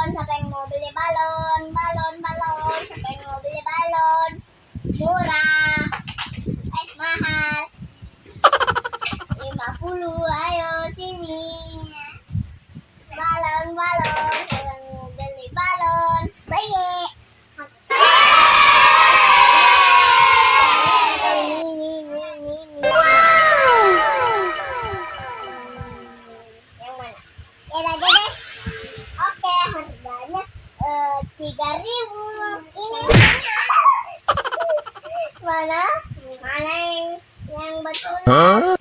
balon. Siapa yang mau beli balon? Balon, balon. Siapa yang mau beli balon? Murah. Mahal. 50. Ayo sini. Balon, balon. Siapa yang mau beli balon? Beli. Yang mana? Yang aja deh. Oke, harganya 3.000. Ini mana? Mana yang betul?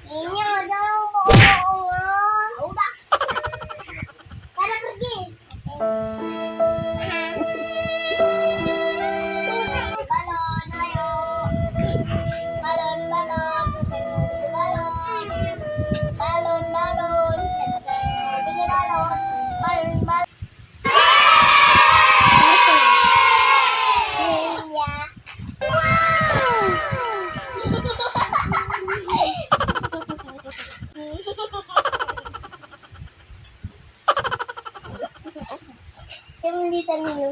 Ini ada yang bohongan. Udah. Sana pergi. Balon, ayo. Balon, balon. Balon. Balon, balon. Beli balon. Balon, balon. Ya. Yang beli tadi.